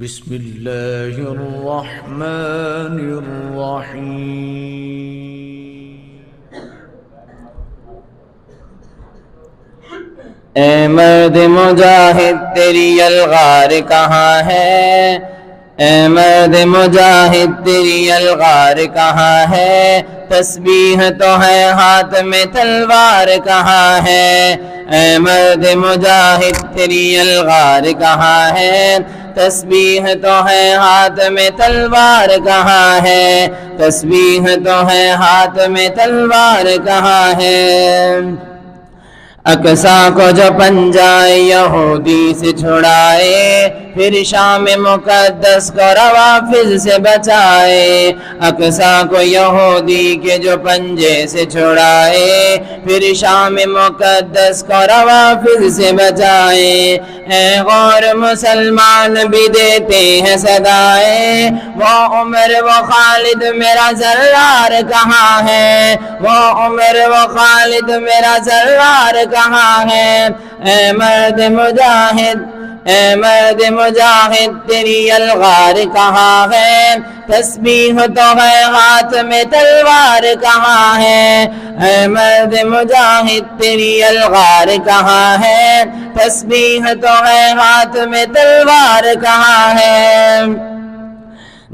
بسم الله الرحمن الرحيم اے مرد مجاہد تیری الغار کہاں ہے، اے مرد مجاہد تیری الغار کہاں ہے، تسبیح تو ہے ہاتھ میں تلوار کہاں ہے، اے مرد مجاہد تیری الغار کہاں ہے، تسبیح تو ہے ہاتھ میں تلوار کہاں ہے، تسبیح تو ہے ہاتھ میں تلوار کہاں ہے۔ اقصیٰ کو جو پنجائے یہودی سے چھڑائے، پھر شام مقدس کو روافظ سے بچائے، اقصیٰ کو یہودی کے جو پنجے سے چھڑائے، پھر شام مقدس کو روافظ سے بچائے، اے غور مسلمان بھی دیتے ہیں صدائے، وہ عمر وہ خالد میرا زرار کہاں ہے، وہ عمر وہ خالد میرا زرار کہاں ہے، اے مرد مجاہد، اے مرد مجاہد تیری الغار کہاں ہے، تسبیح تو ہے ہاتھ میں تلوار کہاں ہے، اے مرد مجاہد تیری الغار کہاں ہے، تسبیح تو ہے ہاتھ میں تلوار کہاں ہے۔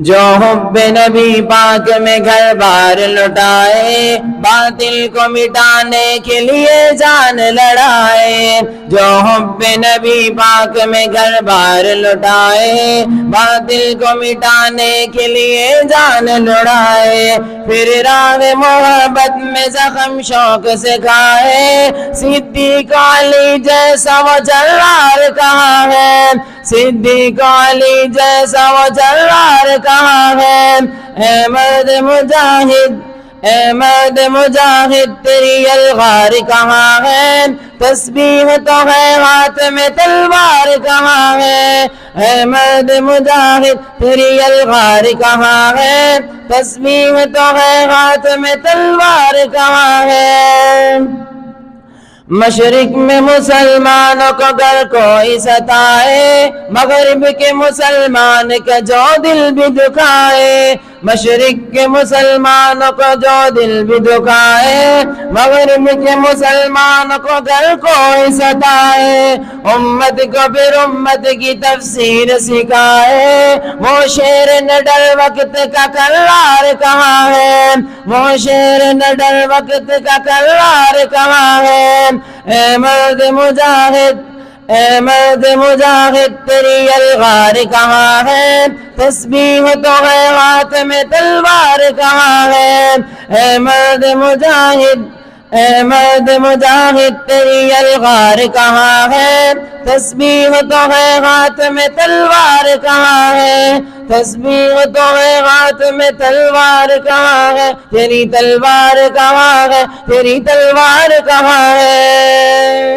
جو حب نبی پاک میں گھر بار لٹائے، باطل کو مٹانے کے لیے جان لڑائے، جو حب نبی پاک میں گھر بار لٹائے، باطل کو مٹانے کے لیے جان لڑائے، پھر راہ محبت میں زخم شوق سے کھائے، صدیق علی جیسا وہ جلال کہاں ہے، صدیق علی جیسا وہ جلال کہاں ہے، اے مرد مجاہد، اے مرد مجاہد تیری الغار کہاں ہے، تسبیح تو ہے ہاتھ میں تلوار کہاں ہے، اے مرد مجاہد تیری الغار کہاں ہے، تسبیح تو ہے ہاتھ میں تلوار کہاں ہے۔ مشرق میں مسلمانوں کو گر کوئی ستائے، مغرب کے مسلمان کا جو دل بھی دکھائے، مشرق کے مسلمانوں کو جو دل بھی دکھائے، مغرب کے مسلمانوں کو گر کوئی ستائے، امت کو پھر امت کی تفسیر سکھائے، وہ شیر نڈر وقت کا کرار کہاں ہے، وہ شیر نڈر وقت کا کرار کہاں ہے، اے مرد مجاہد، اے مرد مجاہد تیری الغار کہاں ہے، تسبیح تو ہے ہاتھ میں تلوار کہاں ہے، اے مرد مجاہد، اے مرد مجاہد تیری الغار کہاں ہے، تسبیح تو ہے ہاتھ میں تلوار کہاں ہے، تسبیح تو ہے ہاتھ میں تلوار کہاں ہے، تیری تلوار کہاں ہے، تیری تلوار کہاں ہے۔